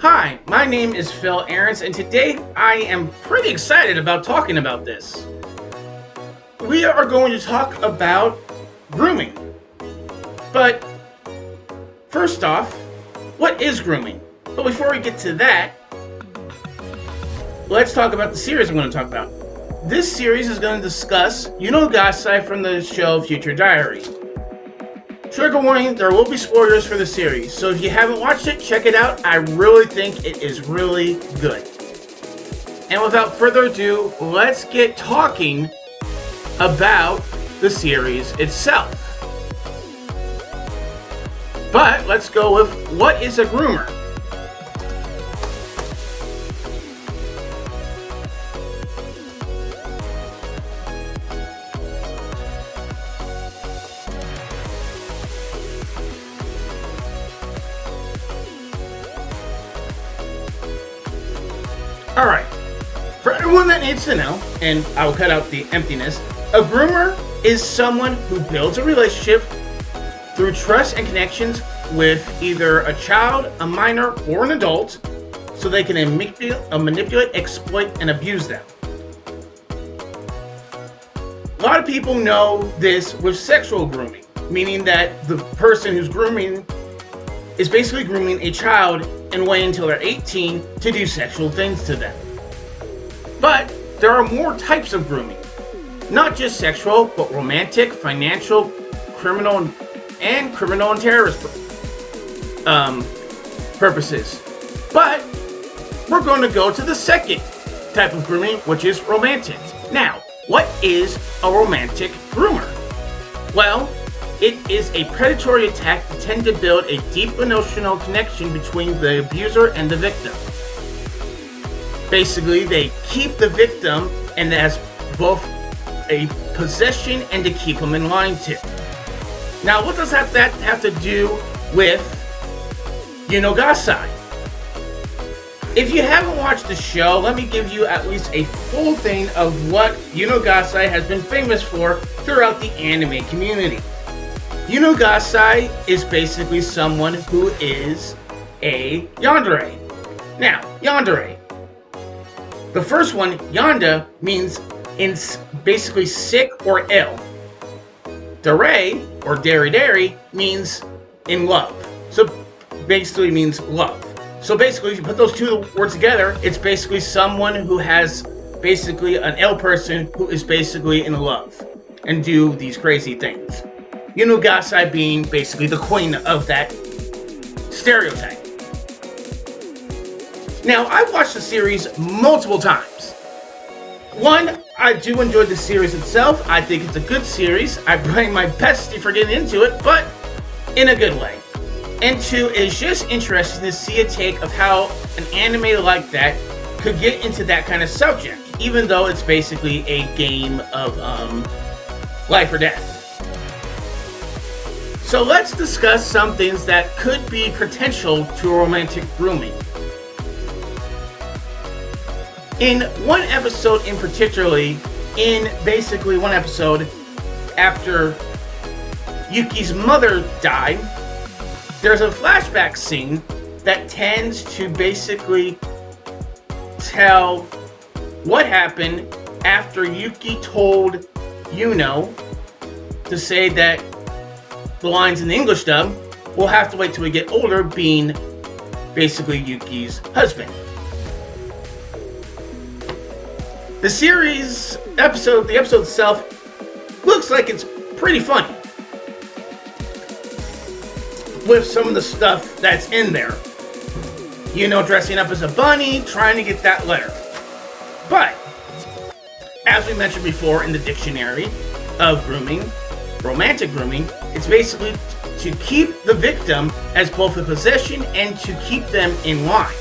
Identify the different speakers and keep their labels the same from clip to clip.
Speaker 1: Hi, my name is Phil Aarons, and today I am pretty excited about talking about this. We are going to talk about grooming. But first off, what is grooming? But before we get to that, let's talk about the series I'm going to talk about. This series is going to discuss Yuno from the show Future Diary. Trigger warning, there will be spoilers for the series, so if you haven't watched it, check it out. I really think it is really good. And without further ado, let's get talking about the series itself. But let's go with, what is a groomer? Alright, for everyone that needs to know, and I will cut out the emptiness, a groomer is someone who builds a relationship through trust and connections with either a child, a minor, or an adult, so they can manipulate, exploit, and abuse them. A lot of people know this with sexual grooming, meaning that the person who's grooming is basically grooming a child and wait until they're 18 to do sexual things to them. But there are more types of grooming. Not just sexual, but romantic, financial, criminal and terrorist purposes. But we're going to go to the second type of grooming, which is romantic. Now, what is a romantic groomer? Well, it is a predatory attack that tends to build a deep emotional connection between the abuser and the victim. Basically, they keep the victim and as both a possession and to keep them in line too. Now, what does that have to do with Yuno? If you haven't watched the show, let me give you at least a full thing of what Yuno has been famous for throughout the anime community. Yuno is basically someone who is a yandere. Now, yandere. The first one, yanda, means basically sick or ill. Dare, or dare, means in love. So basically means love. So basically, if you put those two words together, it's basically someone who has basically an ill person who is basically in love and do these crazy things. Yuno being basically the queen of that stereotype. Now, I've watched the series multiple times. One, I do enjoy the series itself. I think it's a good series. I bring my bestie for getting into it, but in a good way. And two, it's just interesting to see a take of how an anime like that could get into that kind of subject, even though it's basically a game of life or death. So let's discuss some things that could be potential to romantic grooming. In one episode in particularly, one episode after Yuki's mother died, there's a flashback scene that tends to basically tell what happened after Yuki told Yuno to say that the lines in the English dub will have to wait till we get older, being basically Yuki's husband. The episode itself looks like it's pretty funny with some of the stuff that's in there. Yuno dressing up as a bunny, trying to get that letter. But, as we mentioned before in the dictionary of grooming, romantic grooming, it's basically to keep the victim as both a possession and to keep them in line.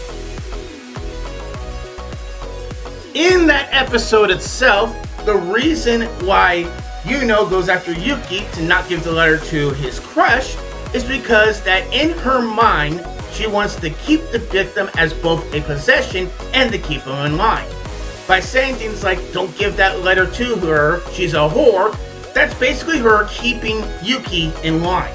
Speaker 1: In that episode itself, the reason why Yuno goes after Yuki to not give the letter to his crush is because that in her mind, she wants to keep the victim as both a possession and to keep them in line. By saying things like, don't give that letter to her, she's a whore, that's basically her keeping Yuki in line.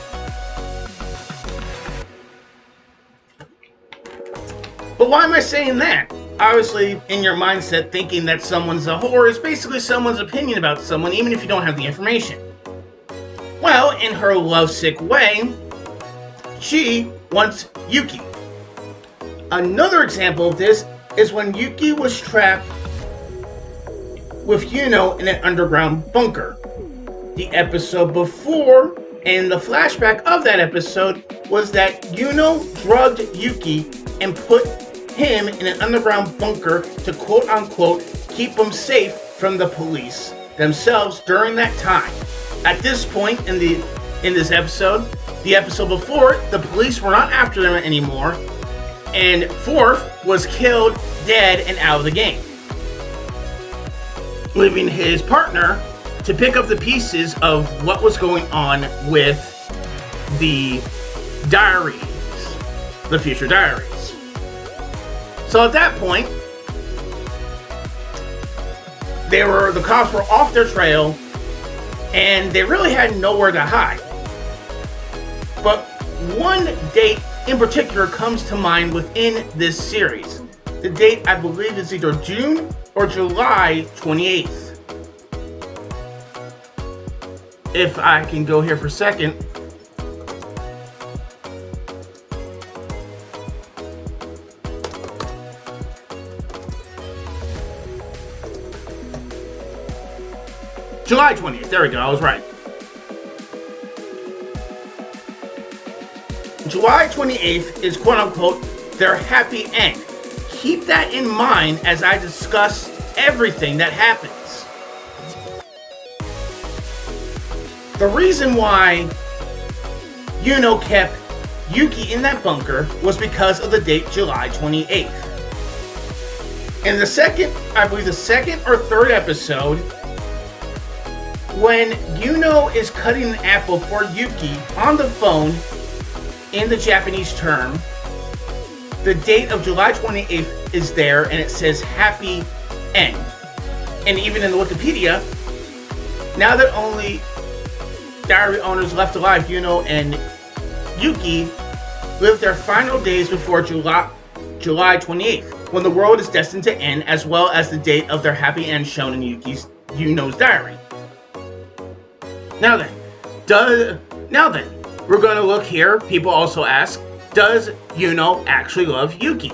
Speaker 1: But why am I saying that? Obviously, in your mindset, thinking that someone's a whore is basically someone's opinion about someone, even if you don't have the information. Well, in her lovesick way, she wants Yuki. Another example of this is when Yuki was trapped with Yuno in an underground bunker. The episode before, and the flashback of that episode, was that Yuno drugged Yuki and put him in an underground bunker to quote-unquote keep him safe from the police themselves during that time. At this point in this episode, the episode before, the police were not after them anymore, and Fourth was killed, dead, and out of the game, leaving his partner to pick up the pieces of what was going on with the diaries, the future diaries. So at that point, the cops were off their trail, and they really had nowhere to hide. But one date in particular comes to mind within this series. The date, I believe, is either June or July 28th. If I can go here for a second. July 20th, there we go, I was right. July 28th is quote-unquote their happy end. Keep that in mind as I discuss everything that happens. The reason why Yuno kept Yuki in that bunker was because of the date July 28th. In the second, I believe the second or third episode, when Yuno is cutting an apple for Yuki on the phone in the Japanese term, the date of July 28th is there and it says happy end. And even in the Wikipedia, now that only diary owners left alive, Yuno and Yuki, live their final days before July 28th, when the world is destined to end, as well as the date of their happy end shown in Yuno's diary. Now then, we're going to look here. People also ask, does Yuno actually love Yuki?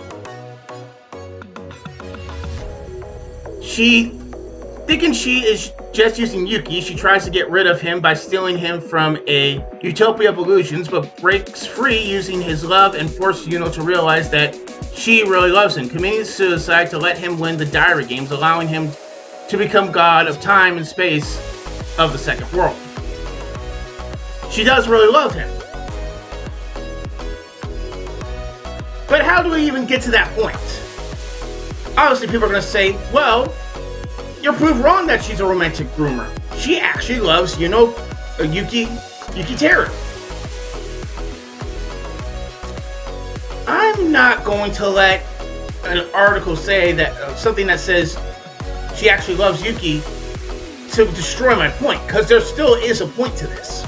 Speaker 1: Thinking she is just using Yuki, she tries to get rid of him by stealing him from a utopia of illusions, but breaks free using his love and forces Yuno to realize that she really loves him, committing suicide to let him win the diary games, allowing him to become god of time and space of the second world. She does really love him. But how do we even get to that point? Obviously, people are going to say, well, you're proved wrong that she's a romantic groomer. She actually loves, Yuki Teru. I'm not going to let an article say that something that says she actually loves Yuki to destroy my point, because there still is a point to this.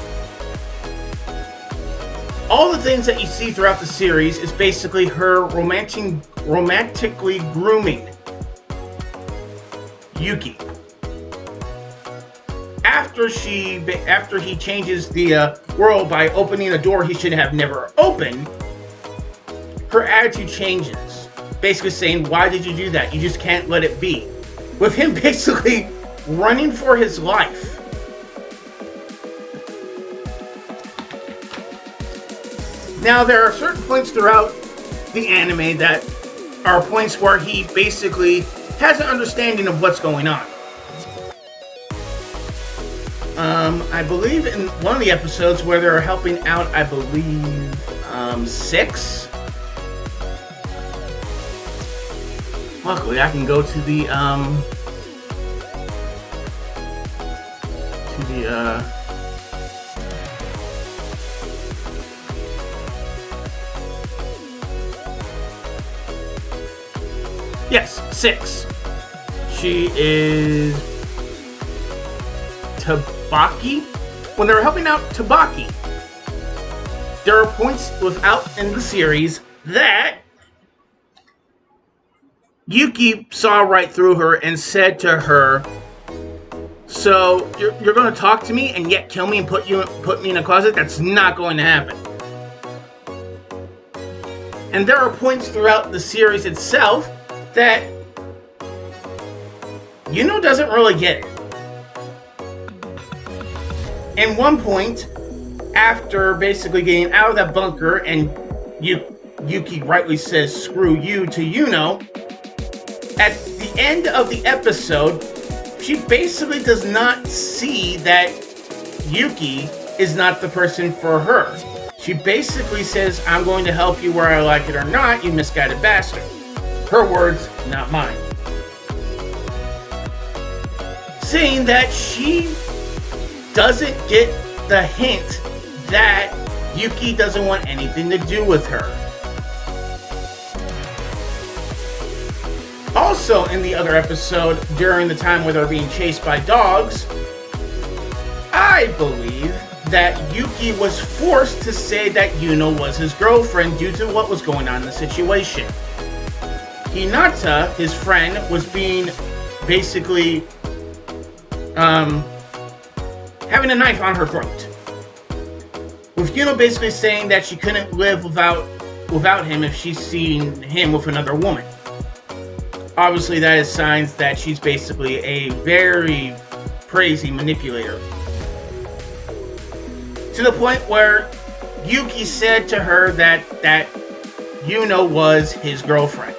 Speaker 1: All the things that you see throughout the series is basically her romantically grooming Yuki. After he changes the world by opening a door he should have never opened, her attitude changes. Basically saying, why did you do that? You just can't let it be. With him basically running for his life. Now, there are certain points throughout the anime that are points where he basically has an understanding of what's going on. I believe in one of the episodes where they're helping out, I believe, 6. Luckily, I can go to the yes, 6. She is Tabaki. When they're helping out Tabaki, there are points in the series that Yuki saw right through her and said to her, "So you're going to talk to me and yet kill me and put me in a closet? That's not going to happen." And there are points throughout the series itself that Yuno doesn't really get it. And one point, after basically getting out of that bunker and Yuki rightly says "screw you" to Yuno, at the end of the episode, she basically does not see that Yuki is not the person for her. She basically says, "I'm going to help you whether I like it or not, you misguided bastard." Her words, not mine. Saying that she doesn't get the hint that Yuki doesn't want anything to do with her. Also, in the other episode, during the time where they're being chased by dogs, I believe that Yuki was forced to say that Yuno was his girlfriend due to what was going on in the situation. Hinata, his friend, was being basically having a knife on her throat, with Yuno basically saying that she couldn't live without him if she's seen him with another woman. Obviously, that is signs that she's basically a very crazy manipulator. To the point where Yuki said to her that Yuno was his girlfriend.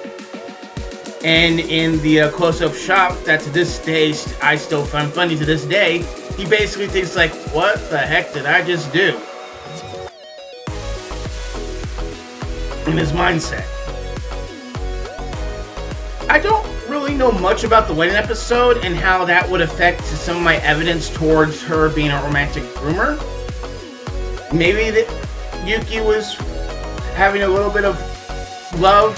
Speaker 1: And in the close-up shot that to this day I still find funny to this day, he basically thinks like, what the heck did I just do? In his mindset. I don't really know much about the wedding episode and how that would affect some of my evidence towards her being a romantic groomer. Maybe that Yuki was having a little bit of love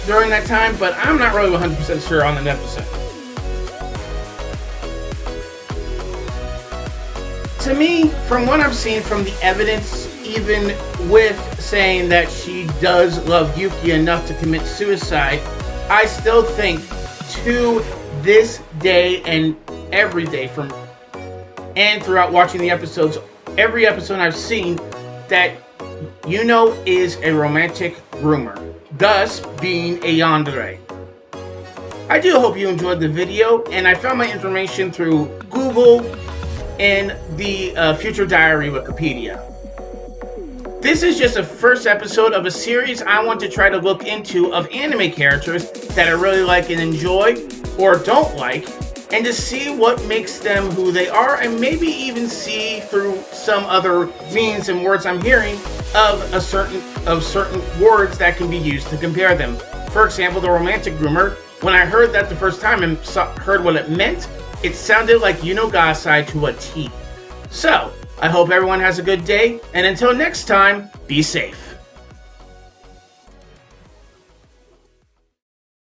Speaker 1: during that time, but I'm not really 100% sure on that episode. To me, from what I've seen from the evidence, even with saying that she does love Yuki enough to commit suicide, I still think to this day and every day and throughout watching the episodes, every episode I've seen, that Yuno is a romantic groomer, thus being a yandere. I do hope you enjoyed the video, and I found my information through Google and the Future Diary Wikipedia. This is just a first episode of a series I want to try to look into of anime characters that I really like and enjoy, or don't like, and to see what makes them who they are, and maybe even see through some other means and words I'm hearing of certain words that can be used to compare them. For example, the romantic groomer. When I heard that the first time and heard what it meant, it sounded like Yuno Gasai to a T. So, I hope everyone has a good day, and until next time, be safe.